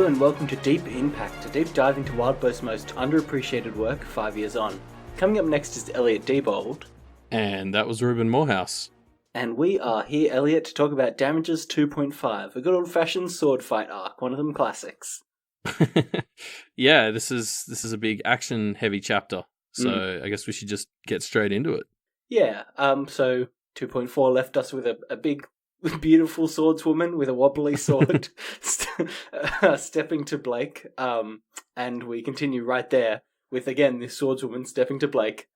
Hello and welcome to Deep Impact, a deep dive into Wildbow's most underappreciated work 5 years on. Coming up next is Elliot Diebold. And that was Ruben Morehouse. And we are here, Elliot, to talk about Damages 2.5, a good old-fashioned sword fight arc, one of them classics. Yeah, this is a big action-heavy chapter, so I guess we should just get straight into it. Yeah, so 2.4 left us with a big, beautiful swordswoman with a wobbly sword stepping to Blake, and we continue right there with, again, this swordswoman stepping to Blake,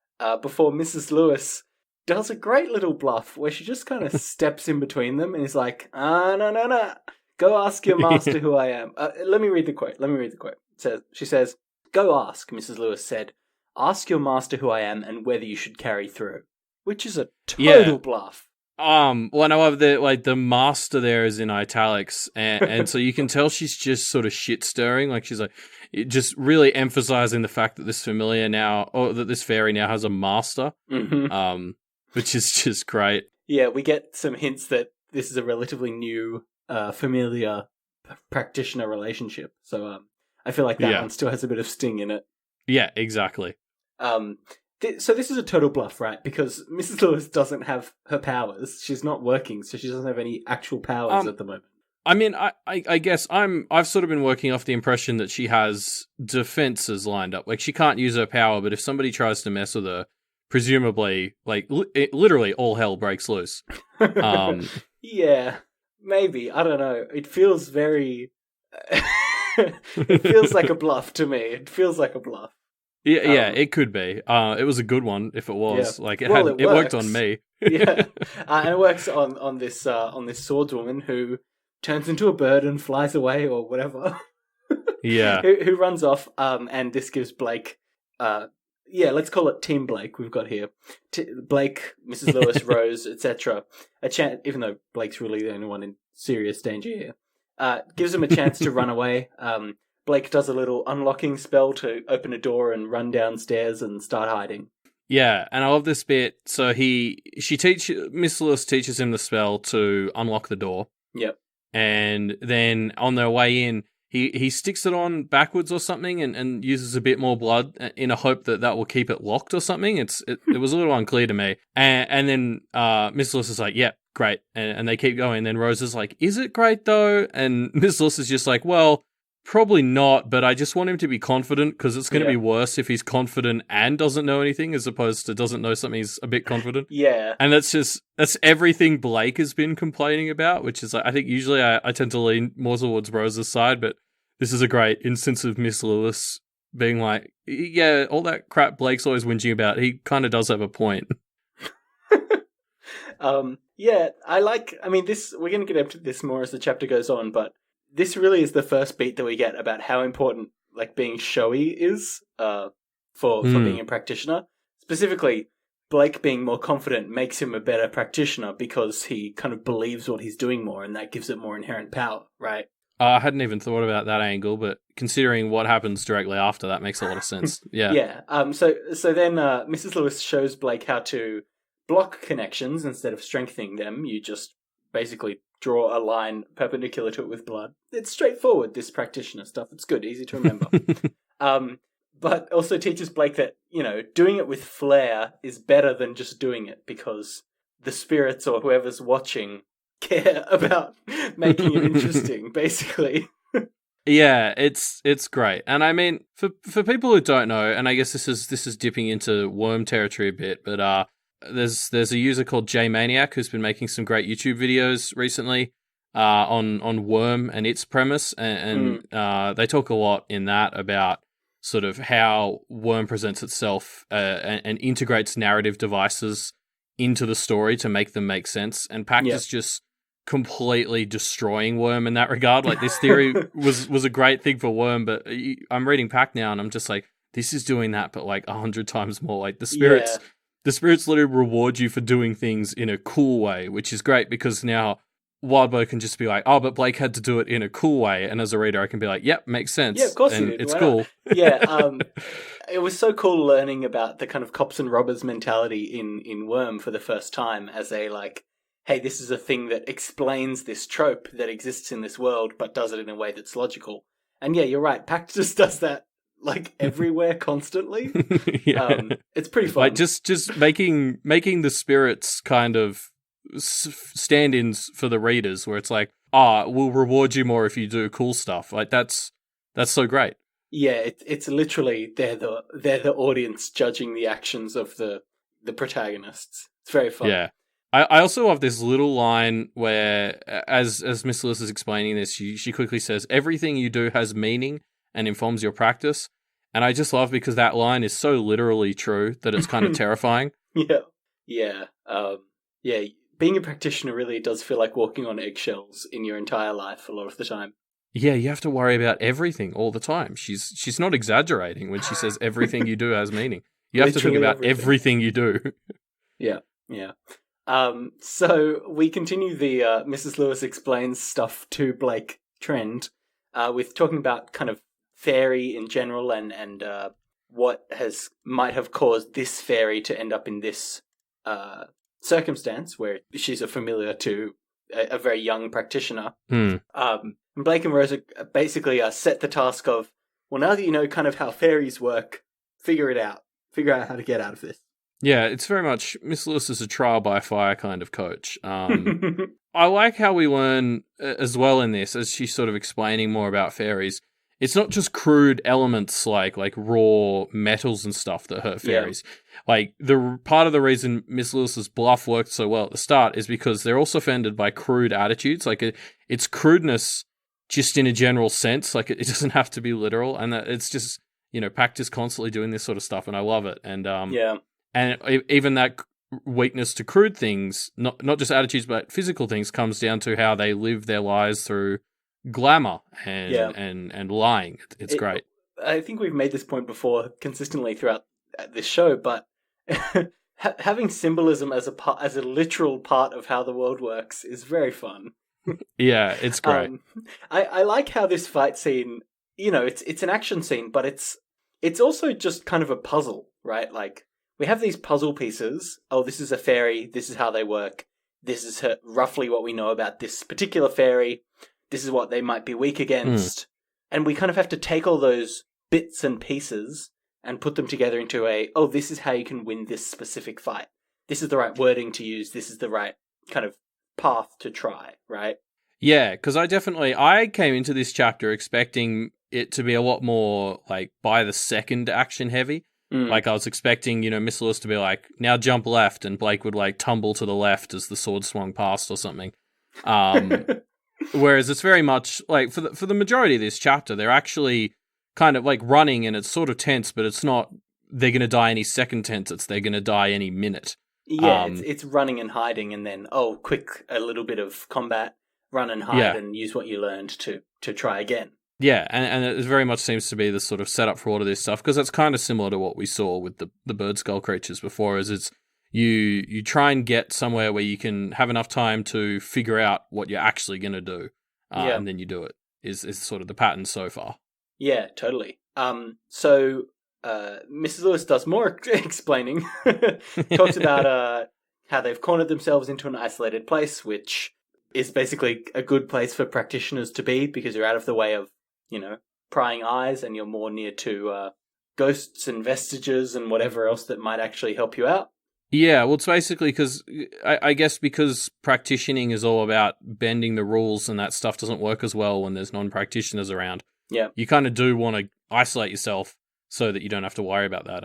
before Mrs. Lewis does a great little bluff where she just kind of steps in between them and is like, no, go ask your master who I am. Let me read the quote. She says, "Go ask," Mrs. Lewis said. "Ask your master who I am and whether you should carry through." Which is a total bluff. Well, I love the master there is in italics, and so you can tell she's just sort of shit stirring, like she's like just really emphasizing the fact that this familiar now, or that this fairy now has a master, which is just great. Yeah, we get some hints that this is a relatively new familiar practitioner relationship, so I feel like that one still has a bit of sting in it. Yeah, exactly. So this is a total bluff, right? Because Mrs. Lewis doesn't have her powers. She's not working, so she doesn't have any actual powers at the moment. I mean, I guess I've sort of been working off the impression that she has defenses lined up. Like, she can't use her power, but if somebody tries to mess with her, presumably, like, literally all hell breaks loose. Yeah, maybe. I don't know. It feels very... it feels like a bluff to me. It feels like a bluff. Yeah, it could be. It was a good one if it was. Yeah. Like, it worked on me. Yeah, and it works on this swordswoman who turns into a bird and flies away or whatever. Yeah, who runs off. And this gives Blake. Let's call it Team Blake. We've got here Blake, Mrs. Lewis, Rose, etc. A chance, even though Blake's really the only one in serious danger here. Gives them a chance to run away. Blake does a little unlocking spell to open a door and run downstairs and start hiding. Yeah, and I love this bit. So Miss Lewis teaches him the spell to unlock the door. Yep. And then on their way in, he sticks it on backwards or something and uses a bit more blood in a hope that will keep it locked or something. It was a little unclear to me. And then Miss Lewis is like, yeah, great. And they keep going. And then Rose is like, is it great though? And Miss Lewis is just like, well, probably not, but I just want him to be confident because it's going to be worse if he's confident and doesn't know anything as opposed to doesn't know something he's a bit confident. Yeah. And that's everything Blake has been complaining about, which is, I think usually I tend to lean more towards Rose's side, but this is a great instance of Miss Lewis being like, yeah, all that crap Blake's always whinging about, he kind of does have a point. We're going to get into this more as the chapter goes on, but this really is the first beat that we get about how important like being showy is for being a practitioner. Specifically, Blake being more confident makes him a better practitioner because he kind of believes what he's doing more, and that gives it more inherent power, right? I hadn't even thought about that angle, but considering what happens directly after, that makes a lot of sense. Yeah. Yeah. So then Mrs. Lewis shows Blake how to block connections instead of strengthening them. You just basically draw a line perpendicular to it with blood. It's straightforward, this practitioner stuff. It's good, easy to remember. But also teaches Blake that, doing it with flair is better than just doing it because the spirits or whoever's watching care about making it interesting, basically. Yeah, it's great. And I mean, for people who don't know, and I guess this is dipping into worm territory a bit, but there's a user called J-Maniac who's been making some great YouTube videos recently on Worm and its premise, and they talk a lot in that about sort of how Worm presents itself and integrates narrative devices into the story to make them make sense. And Pact is just completely destroying Worm in that regard. Like, this theory was a great thing for Worm, but I'm reading Pact now and I'm just like, this is doing that, but like 100 times more. Like, the spirits... Yeah. The spirits literally reward you for doing things in a cool way, which is great because now Wildbow can just be like, oh, but Blake had to do it in a cool way. And as a reader, I can be like, yep, makes sense. Yeah, of course and he did. It's cool. Yeah, it was so cool learning about the kind of cops and robbers mentality in Worm for the first time as a, like, hey, this is a thing that explains this trope that exists in this world, but does it in a way that's logical. And yeah, you're right. Pact just does that like everywhere constantly. Yeah. It's pretty fun. Like just making the spirits kind of stand-ins for the readers, where it's like, we'll reward you more if you do cool stuff. Like that's so great. Yeah, it's literally they're the audience judging the actions of the protagonists. It's very fun. Yeah. I also love this little line where, as Miss Lewis is explaining this, she quickly says, "Everything you do has meaning and informs your practice." And I just love because that line is so literally true that it's kind of terrifying. Yeah. Being a practitioner really does feel like walking on eggshells in your entire life a lot of the time. Yeah, you have to worry about everything all the time. She's not exaggerating when she says everything you do has meaning. You have Literally to think about everything you do. Yeah. So we continue the Mrs. Lewis explains stuff to Blake trend with talking about kind of Faerie in general and what might have caused this Faerie to end up in this circumstance where she's a familiar to a very young practitioner. Blake and Rosa basically set the task of, well, now that you know kind of how fairies work, figure it out. Figure out how to get out of this. Yeah, it's very much Miss Lewis is a trial by fire kind of coach. I like how we learn as well in this, as she's sort of explaining more about fairies. It's not just crude elements like raw metals and stuff that hurt fairies. Yeah. Like the part of the reason Miss Lewis's bluff worked so well at the start is because they're also offended by crude attitudes. Like it's crudeness just in a general sense. Like it doesn't have to be literal, and that it's just, Pact is constantly doing this sort of stuff, and I love it. And and even that weakness to crude things, not just attitudes but physical things, comes down to how they live their lives through glamour and lying. It's great. I think we've made this point before consistently throughout this show, but having symbolism as a literal part of how the world works is very fun. Yeah, it's great. I like how this fight scene, it's an action scene, but it's also just kind of a puzzle, right? Like, we have these puzzle pieces. Oh, this is a fairy. This is how they work. This is roughly what we know about this particular fairy. This is what they might be weak against. And we kind of have to take all those bits and pieces and put them together into this is how you can win this specific fight. This is the right wording to use. This is the right kind of path to try, right? Yeah, because I came into this chapter expecting it to be a lot more like by the second action heavy. Like I was expecting, Miss Lewis to be like, now jump left, and Blake would like tumble to the left as the sword swung past or something. Whereas it's very much like for the majority of this chapter, they're actually kind of like running, and it's sort of tense, but it's not they're going to die any second tense. It's they're going to die any minute. Yeah, it's running and hiding, and then quick, a little bit of combat, run and hide, and use what you learned to try again. Yeah, and it very much seems to be the sort of setup for all of this stuff, because that's kind of similar to what we saw with the bird skull creatures before, is it's you try and get somewhere where you can have enough time to figure out what you're actually going to do, and then you do it, is sort of the pattern so far. Yeah, totally. So Mrs. Lewis does more explaining, talks about how they've cornered themselves into an isolated place, which is basically a good place for practitioners to be, because you're out of the way of prying eyes, and you're more near to ghosts and vestiges and whatever else that might actually help you out. Yeah, well, it's basically because I guess because practitioning is all about bending the rules, and that stuff doesn't work as well when there's non-practitioners around. Yeah, you kind of do want to isolate yourself so that you don't have to worry about that.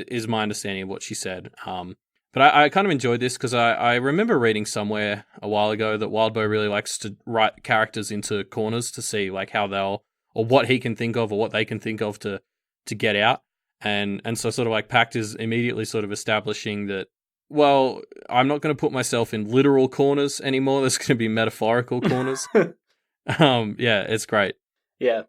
Is my understanding of what she said. But I kind of enjoyed this because I remember reading somewhere a while ago that Wildbow really likes to write characters into corners to see like how they'll, or what he can think of or what they can think of to get out. And so sort of like Pact is immediately sort of establishing that, well, I'm not going to put myself in literal corners anymore. There's going to be metaphorical corners. Yeah, it's great. Yeah.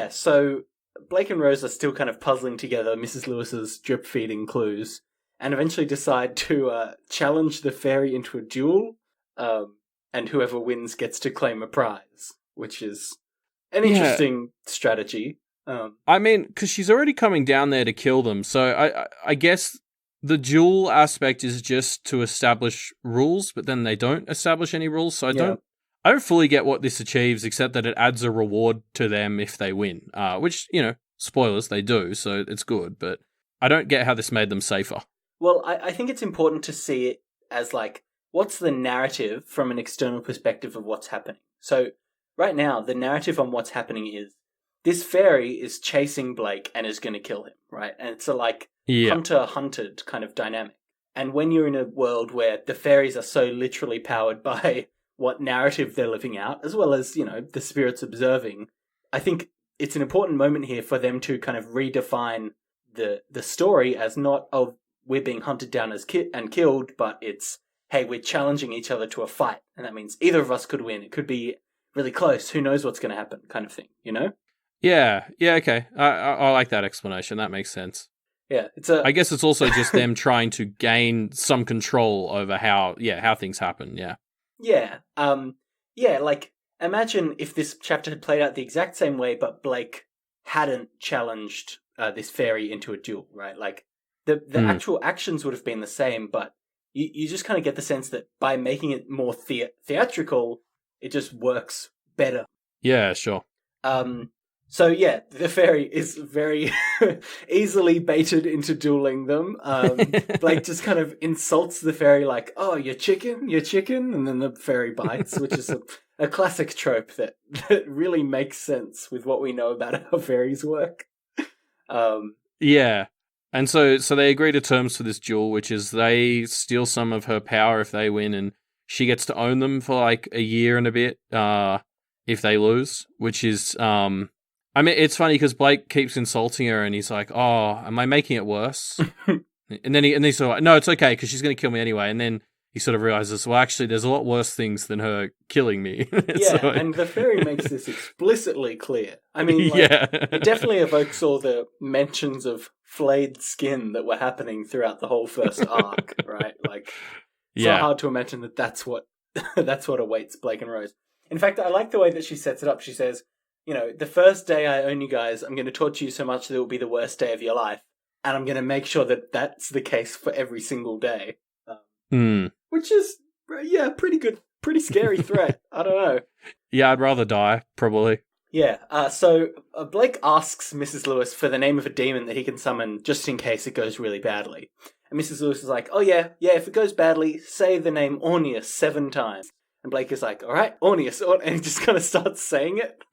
So Blake and Rose are still kind of puzzling together Mrs. Lewis's drip feeding clues, and eventually decide to challenge the fairy into a duel, and whoever wins gets to claim a prize, which is an interesting strategy. I mean, because she's already coming down there to kill them, so I guess the duel aspect is just to establish rules, but then they don't establish any rules, so I don't fully get what this achieves, except that it adds a reward to them if they win, which, spoilers, they do, so it's good, but I don't get how this made them safer. Well, I think it's important to see it as, like, what's the narrative from an external perspective of what's happening? So, right now, the narrative on what's happening is this fairy is chasing Blake and is going to kill him, right? And it's a, like, hunter-hunted kind of dynamic. And when you're in a world where the fairies are so literally powered by what narrative they're living out, as well as, the spirits observing, I think it's an important moment here for them to kind of redefine the story as not, oh, we're being hunted down as and killed, but it's, hey, we're challenging each other to a fight. And that means either of us could win. It could be really close. Who knows what's going to happen kind of thing, Yeah, okay. I like that explanation. That makes sense. Yeah, I guess it's also just them trying to gain some control over how things happen, yeah. Yeah, like, imagine if this chapter had played out the exact same way, but Blake hadn't challenged this fairy into a duel, right? Like, the actual actions would have been the same, but you just kind of get the sense that by making it more theatrical, it just works better. Yeah, sure. So yeah, the fairy is very easily baited into dueling them. Blake just kind of insults the fairy like, oh, you're chicken, and then the fairy bites, which is a classic trope that really makes sense with what we know about how fairies work. Yeah. And so they agree to terms for this duel, which is they steal some of her power if they win, and she gets to own them for like a year and a bit if they lose, which is... I mean, it's funny because Blake keeps insulting her and he's like, oh, am I making it worse? and then he's sort of like, no, it's okay because she's going to kill me anyway. And then he sort of realizes, well, actually, there's a lot worse things than her killing me. Yeah, and the fairy makes this explicitly clear. I mean, it definitely evokes all the mentions of flayed skin that were happening throughout the whole first arc, right? Like, it's not hard to imagine that that's what awaits Blake and Rose. In fact, I like the way that she sets it up. She says, the first day I own you guys, I'm going to torture you so much that it will be the worst day of your life. And I'm going to make sure that that's the case for every single day. Which is, pretty good, pretty scary threat. I don't know. Yeah, I'd rather die, probably. Yeah, so Blake asks Mrs. Lewis for the name of a demon that he can summon just in case it goes really badly. And Mrs. Lewis is like, oh yeah, if it goes badly, say the name Orneus 7 times. And Blake is like, all right, Orneus, and he just kind of starts saying it.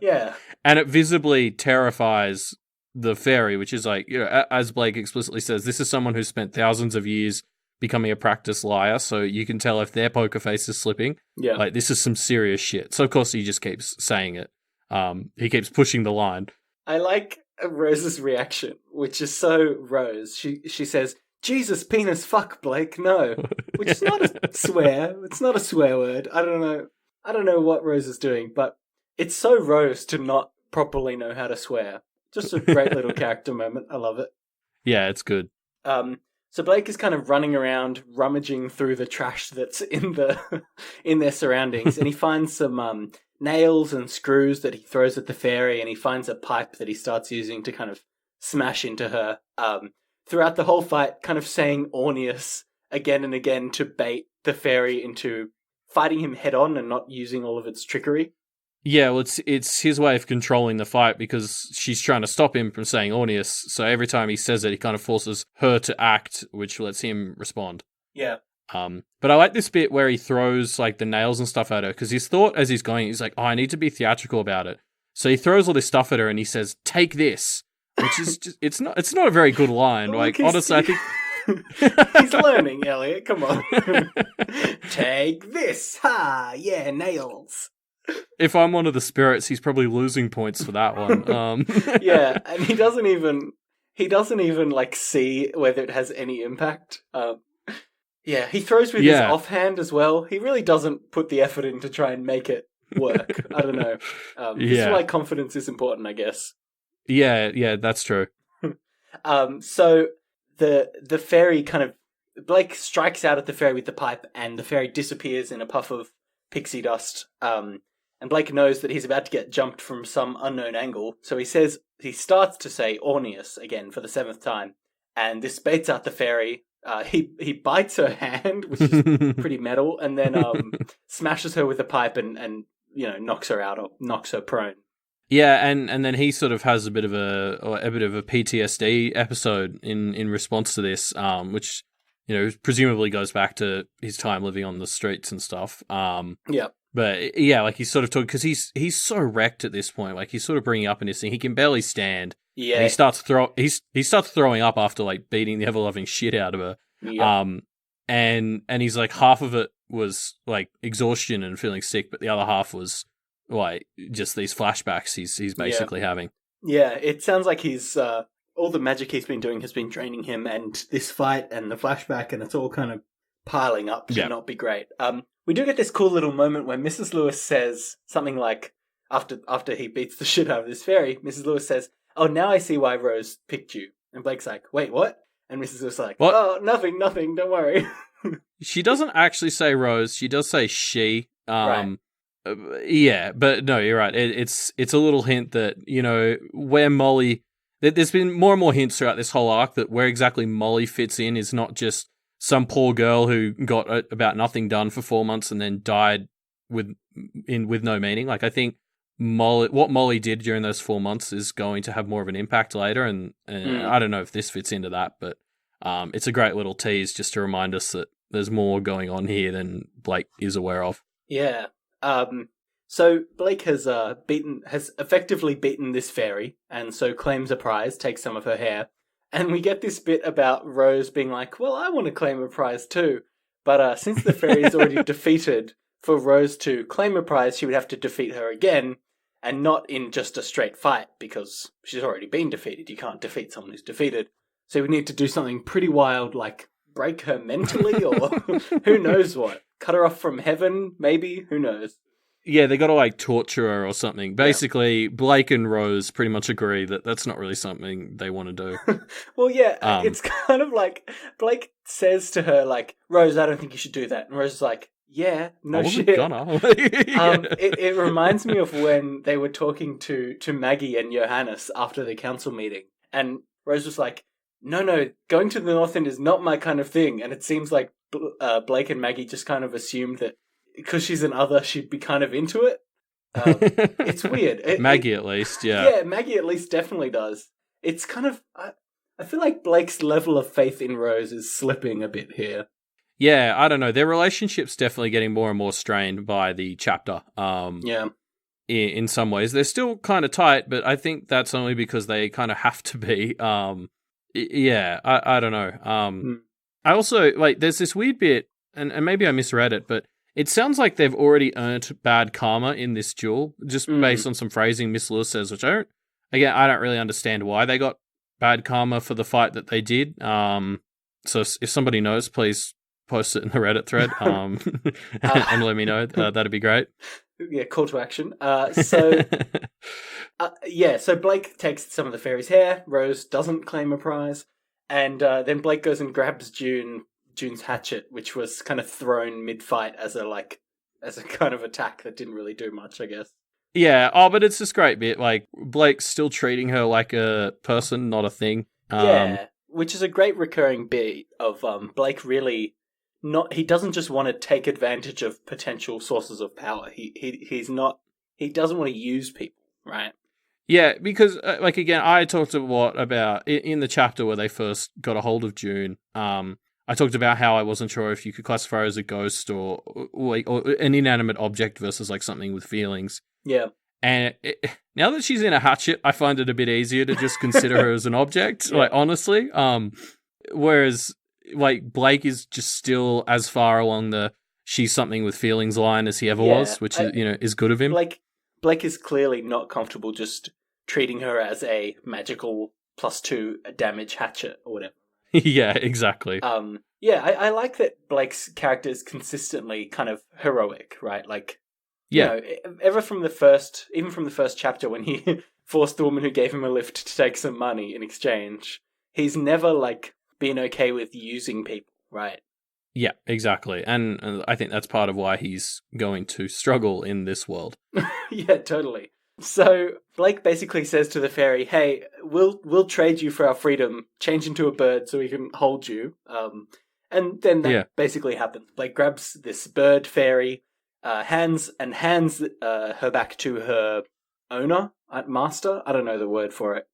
Yeah. And it visibly terrifies the fairy, which is like, as Blake explicitly says, this is someone who spent thousands of years becoming a practiced liar, so you can tell if their poker face is slipping. Yeah. Like, this is some serious shit. So, of course, he just keeps saying it. He keeps pushing the line. I like Rose's reaction, which is so Rose. She says, Jesus, penis, fuck, Blake, no. Which is not a swear. It's not a swear word. I don't know what Rose is doing, but it's so Rose to not properly know how to swear. Just a great little character moment. I love it. Yeah, it's good. So Blake is kind of running around, rummaging through the trash that's in their surroundings, and he finds some nails and screws that he throws at the fairy, and he finds a pipe that he starts using to kind of smash into her. Throughout the whole fight, kind of saying Orneus again and again to bait the fairy into fighting him head on and not using all of its trickery. Yeah, well, it's his way of controlling the fight because she's trying to stop him from saying Orneus. So every time he says it, he kind of forces her to act, which lets him respond. Yeah. But I like this bit where he throws like the nails and stuff at her because his thought as he's going, he's like, oh, I need to be theatrical about it. So he throws all this stuff at her and he says, "Take this," which is just, it's not a very good line. Like, honestly, I think. He's learning, Elliot. Come on. Take this. Ha! Yeah, nails. If I'm one of the spirits, he's probably losing points for that one. Yeah, and he doesn't even like see whether it has any impact. Yeah, he throws with his offhand as well. He really doesn't put the effort in to try and make it work. I don't know. This is why confidence is important, I guess. Yeah, that's true. So the fairy kind of... Blake strikes out at the fairy with the pipe, and the fairy disappears in a puff of pixie dust. And Blake knows that he's about to get jumped from some unknown angle, so he starts to say Orneus again for the 7th time, and this baits out the fairy, he bites her hand, which is pretty metal, and then smashes her with a pipe and knocks her out or knocks her prone. Yeah, and then he sort of has a bit of a PTSD episode in response to this, which presumably goes back to his time living on the streets and stuff. Yeah. But yeah, like he's sort of talking because he's so wrecked at this point. Like he's sort of bringing up in his thing, he can barely stand. Yeah. And he starts throwing up after like beating the ever loving shit out of her. Yeah. And he's like half of it was like exhaustion and feeling sick, but the other half was like just these flashbacks he's basically having. Yeah, it sounds like he's all the magic he's been doing has been draining him, and this fight and the flashback, and it's all kind of piling up to not be great. We do get this cool little moment where Mrs. Lewis says something like, after he beats the shit out of this fairy, Mrs. Lewis says, "Oh, now I see why Rose picked you." And Blake's like, "Wait, what?" And Mrs. Lewis is like, "What? Oh, nothing, don't worry." She doesn't actually say Rose. She does say she. Right. Yeah, but no, you're right. It's a little hint that, where Molly... There's been more and more hints throughout this whole arc that where exactly Molly fits in is not just some poor girl who got about nothing done for 4 months and then died with no meaning. Like, I think what Molly did during those 4 months is going to have more of an impact later, and I don't know if this fits into that, but it's a great little tease just to remind us that there's more going on here than Blake is aware of. Yeah. So Blake has effectively beaten this fairy, and so claims a prize, takes some of her hair. And we get this bit about Rose being like, well, I want to claim a prize too. But since the fairy is already defeated, for Rose to claim a prize, she would have to defeat her again, and not in just a straight fight, because she's already been defeated. You can't defeat someone who's defeated. So we need to do something pretty wild, like break her mentally, or who knows what. Cut her off from heaven, maybe? Who knows? Yeah, they got to like torture her or something. Basically, Blake and Rose pretty much agree that that's not really something they want to do. Well, yeah, it's kind of like Blake says to her, like, "Rose, I don't think you should do that." And Rose is like, "Yeah, no shit." It reminds me of when they were talking to Maggie and Johannes after the council meeting, and Rose was like, "No, going to the North End is not my kind of thing." And it seems like Blake and Maggie just kind of assumed that because she's an other, she'd be kind of into it. It's weird. Maggie, at least, yeah. Yeah, Maggie at least definitely does. It's kind of... I feel like Blake's level of faith in Rose is slipping a bit here. Yeah, I don't know. Their relationship's definitely getting more and more strained by the chapter. Yeah. In some ways. They're still kind of tight, but I think that's only because they kind of have to be. Yeah, I don't know. I also, like, there's this weird bit, and maybe I misread it, but it sounds like they've already earned bad karma in this duel, just based on some phrasing Miss Lewis says, which I don't really understand why they got bad karma for the fight that they did. So if somebody knows, please post it in the Reddit thread and let me know. That'd be great. Yeah, call to action. So Blake takes some of the fairy's hair. Rose doesn't claim a prize. And then Blake goes and grabs June's hatchet, which was kind of thrown mid-fight as a kind of attack that didn't really do much, I guess. Yeah, but it's this great bit. Like, Blake's still treating her like a person, not a thing. Yeah, which is a great recurring bit of Blake really he doesn't just want to take advantage of potential sources of power. He doesn't want to use people, right? Yeah, because, again, I talked about in the chapter where they first got a hold of June, I talked about how I wasn't sure if you could classify her as a ghost or an inanimate object versus, like, something with feelings. Yeah. And now that she's in a hatchet, I find it a bit easier to just consider her as an object, like, honestly. Whereas, like, Blake is just still as far along the she's something with feelings line as he ever was, which is good of him. Blake is clearly not comfortable just treating her as a magical +2 damage hatchet or whatever. Yeah, exactly. I like that Blake's character is consistently kind of heroic, right? Like, even from the first chapter when he forced the woman who gave him a lift to take some money in exchange, he's never, like, been okay with using people, right? Yeah, exactly. And I think that's part of why he's going to struggle in this world. Yeah, totally. So Blake basically says to the fairy, "Hey, we'll trade you for our freedom. Change into a bird so we can hold you." And then that basically happens. Blake grabs this bird fairy, hands her back to her owner, master. I don't know the word for it.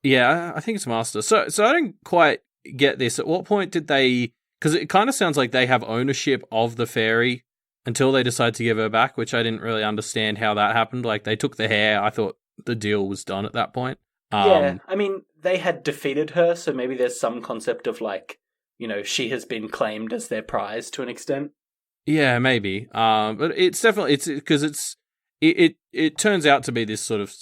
Yeah, I think it's master. So I don't quite get this. At what point did they? Because it kind of sounds like they have ownership of the fairy until they decide to give her back, which I didn't really understand how that happened. Like, they took the hair. I thought the deal was done at that point. Yeah, I mean, they had defeated her, so maybe there's some concept of, like, you know, she has been claimed as their prize to an extent. Yeah, maybe. But it's definitely, because it turns out to be this sort of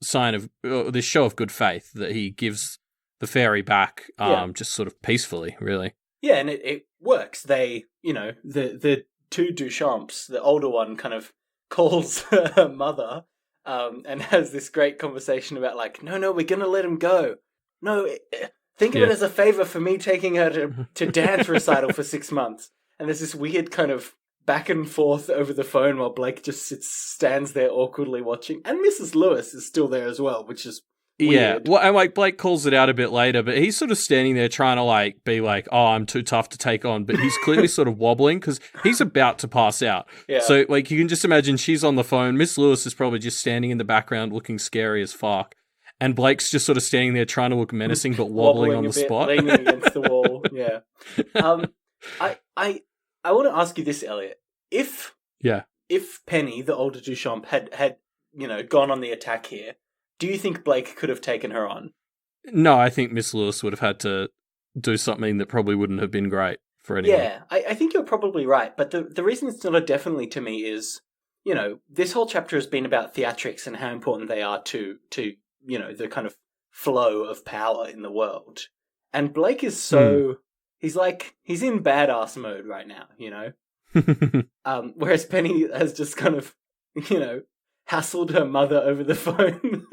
sign of, this show of good faith that he gives the fairy back, just sort of peacefully, really. Yeah, and it works. They, you know, the two Duchamps, the older one kind of calls her mother, and has this great conversation about, like, no, we're gonna let him go. No, think of it as a favor for me taking her to dance recital for 6 months. And there's this weird kind of back and forth over the phone while Blake just stands there awkwardly watching. And Mrs. Lewis is still there as well, which is weird. Yeah, well, and like Blake calls it out a bit later, but he's sort of standing there trying to like be like, "Oh, I'm too tough to take on," but he's clearly sort of wobbling because he's about to pass out. Yeah. So like you can just imagine she's on the phone. Miss Lewis is probably just standing in the background looking scary as fuck, and Blake's just sort of standing there trying to look menacing but wobbling on the spot, leaning against the wall. Yeah. I want to ask you this, Elliot. If Penny, the older Duchamp, had gone on the attack here, do you think Blake could have taken her on? No, I think Miss Lewis would have had to do something that probably wouldn't have been great for anyone. Yeah, I think you're probably right. But the reason it's not a definitely to me is, you know, this whole chapter has been about theatrics and how important they are to you know, the kind of flow of power in the world. And Blake is so... He's in badass mode right now, you know? Whereas Penny has just kind of, you know, hassled her mother over the phone.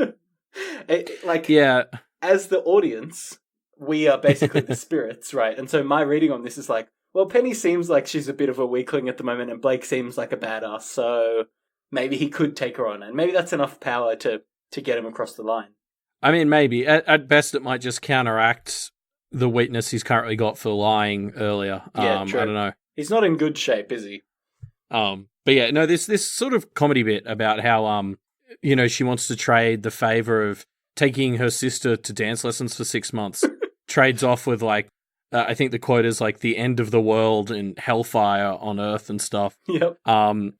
As the audience, we are basically the spirits, right? And so my reading on this is like, well, Penny seems like she's a bit of a weakling at the moment, and Blake seems like a badass, so maybe he could take her on, and maybe that's enough power to get him across the line. I mean, maybe. At best, it might just counteract the weakness he's currently got for lying earlier. Yeah, true. I don't know. He's not in good shape, is he? But yeah, no, this sort of comedy bit about how, you know, she wants to trade the favor of taking her sister to dance lessons for 6 months, trades off with, like, I think the quote is, like, the end of the world and hellfire on Earth and stuff. Yep.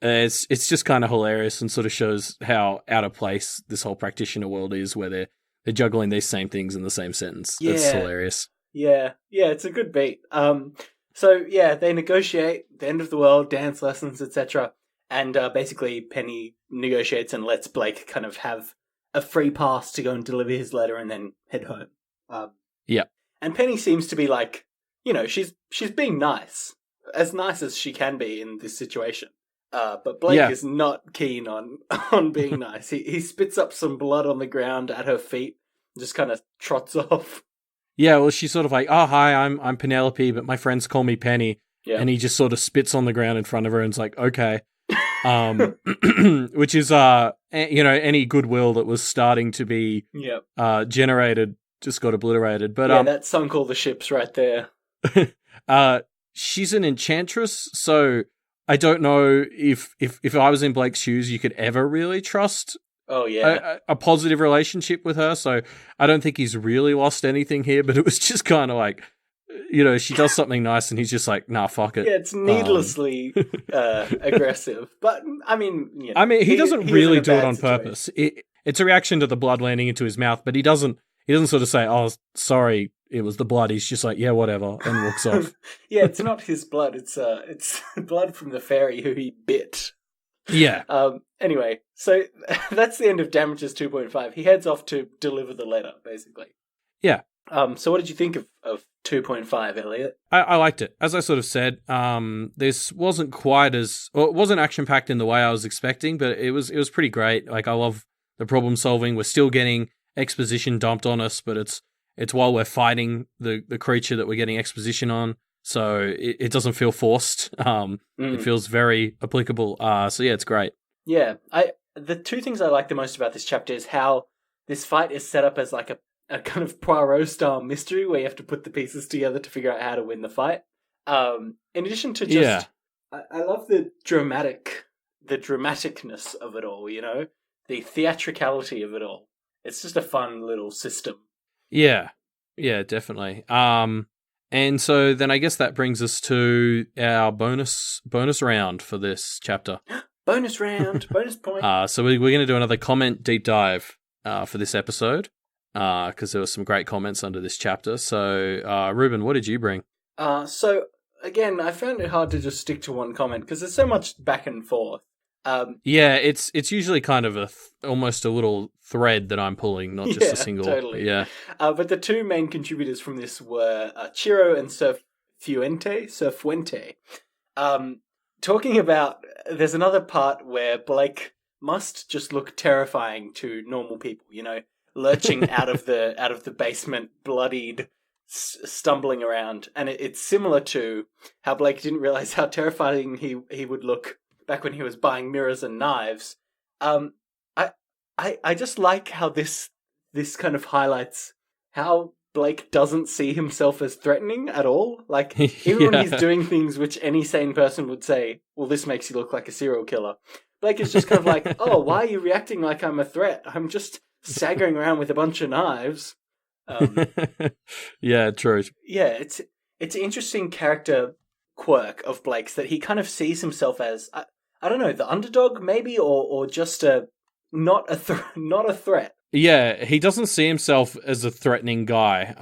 It's just kind of hilarious and sort of shows how out of place this whole practitioner world is, where they're juggling these same things in the same sentence. Yeah. It's hilarious. Yeah, it's a good beat. So yeah, they negotiate the end of the world, dance lessons, etc. And basically Penny negotiates and lets Blake kind of have a free pass to go and deliver his letter and then head home. Yeah. And Penny seems to be like, you know, she's being nice as she can be in this situation. But Blake is not keen on being nice. He spits up some blood on the ground at her feet and just kind of trots off. Yeah, well, she's sort of like, "Oh, hi, I'm Penelope, but my friends call me Penny." Yeah. And he just sort of spits on the ground in front of her and's like, "Okay." Which is, you know, any goodwill that was starting to be generated just got obliterated. But that sunk all the ships right there. She's an enchantress, so I don't know if I was in Blake's shoes, you could ever really trust a positive relationship with her. So I don't think he's really lost anything here, but it was just kind of like, you know, she does something nice and he's just like, "Nah, fuck it." Yeah, it's needlessly aggressive. But I mean, you know, he doesn't really do it on purpose. It's a reaction to the blood landing into his mouth, but he doesn't sort of say, "Oh, sorry, it was the blood." He's just like, "Yeah, whatever," and walks off. Yeah, it's not his blood. It's blood from the fairy who he bit. Yeah. Anyway, so that's the end of Damages 2.5. He heads off to deliver the letter, basically. Yeah. So what did you think of 2.5, Elliot? I liked it. As I sort of said, this wasn't quite it wasn't action-packed in the way I was expecting, but it was pretty great. Like, I love the problem solving. We're still getting exposition dumped on us, but it's while we're fighting the creature that we're getting exposition on. So it doesn't feel forced. It feels very applicable. So yeah, it's great. Yeah, the two things I like the most about this chapter is how this fight is set up as like a kind of Poirot-style mystery where you have to put the pieces together to figure out how to win the fight. In addition to just... Yeah. I love the dramaticness of it all, you know? The theatricality of it all. It's just a fun little system. Yeah. Yeah, definitely. And so then I guess that brings us to our bonus round for this chapter. Bonus round, bonus point. So we're going to do another comment deep dive for this episode because there were some great comments under this chapter. So, Ruben, what did you bring? So, again, I found it hard to just stick to one comment because there's so much back and forth. Yeah, it's usually kind of almost a little thread that I'm pulling, not just a single. Totally. Yeah, but the two main contributors from this were Chiro and Surfuente. Talking about, there's another part where Blake must just look terrifying to normal people, you know, lurching out of the basement, bloodied, stumbling around, and it's similar to how Blake didn't realize how terrifying he would look back when he was buying mirrors and knives. I just like how this kind of highlights how Blake doesn't see himself as threatening at all. Like, even when he's doing things which any sane person would say, well, this makes you look like a serial killer. Blake is just kind of like, oh, why are you reacting like I'm a threat? I'm just staggering around with a bunch of knives. Yeah, true. Yeah, it's an interesting character quirk of Blake's that he kind of sees himself as, I don't know, the underdog maybe, or just not a threat. Yeah, he doesn't see himself as a threatening guy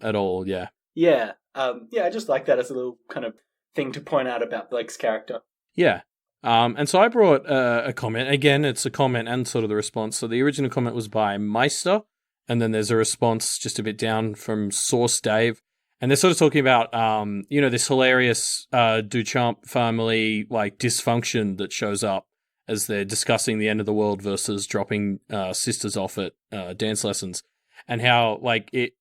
at all, yeah. Yeah, I just like that as a little kind of thing to point out about Blake's character. Yeah. And so I brought a comment. Again, it's a comment and sort of the response. So the original comment was by Meister, and then there's a response just a bit down from Source Dave. And they're sort of talking about, this hilarious Duchamp family like dysfunction that shows up as they're discussing the end of the world versus dropping sisters off at dance lessons, and how like it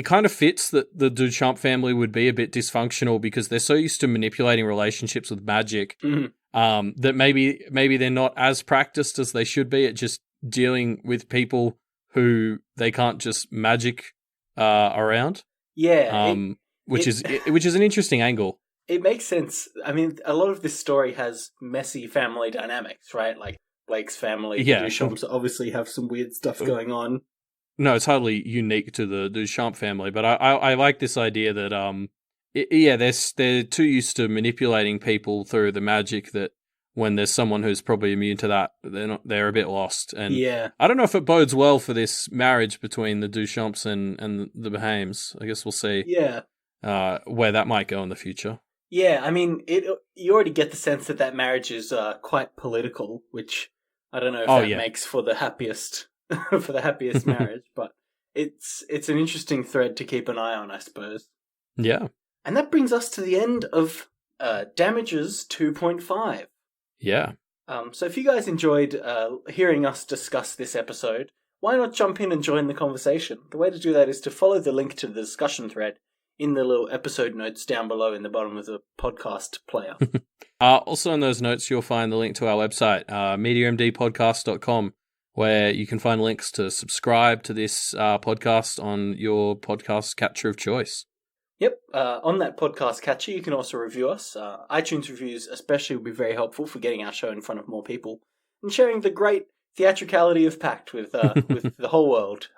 kind of fits that the Duchamp family would be a bit dysfunctional because they're so used to manipulating relationships with magic that maybe they're not as practiced as they should be at just dealing with people who they can't just magic around. Yeah, which is an interesting angle. It makes sense. I mean, a lot of this story has messy family dynamics, right? Like Blake's family, the Duchamps obviously have some weird stuff going on. No, it's hardly unique to the Duchamp family, but I like this idea that they're too used to manipulating people through the magic that when there's someone who's probably immune to that, they're a bit lost. And I don't know if it bodes well for this marriage between the Duchamps and the Behaims. I guess we'll see. Yeah. Where that might go in the future. Yeah, I mean, you already get the sense that marriage is quite political, which I don't know if makes for the happiest marriage, but it's an interesting thread to keep an eye on, I suppose. Yeah. And that brings us to the end of Damages 2.5. Yeah. So if you guys enjoyed hearing us discuss this episode, why not jump in and join the conversation? The way to do that is to follow the link to the discussion thread in the little episode notes down below in the bottom of the podcast player. Also in those notes, you'll find the link to our website, mediamdpodcast.com, where you can find links to subscribe to this podcast on your podcast catcher of choice. Yep. On that podcast catcher, you can also review us. iTunes reviews especially will be very helpful for getting our show in front of more people and sharing the great theatricality of Pact with the whole world.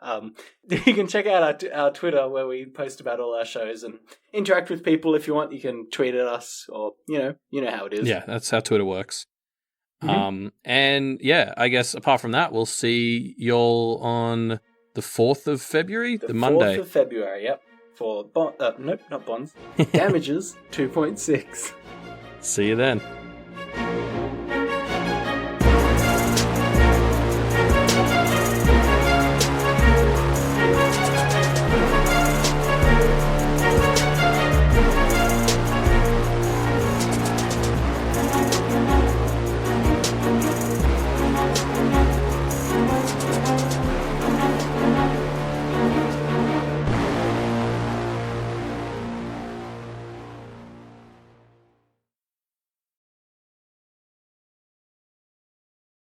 You can check out our Twitter where we post about all our shows and interact with people. If you want, you can tweet at us, or you know how it is. Yeah, that's how Twitter works. Mm-hmm. And yeah, I guess apart from that, we'll see y'all on the 4th of February, the Monday. 4th of February, yep. For nope, not Bonds. Damages 2.6. See you then.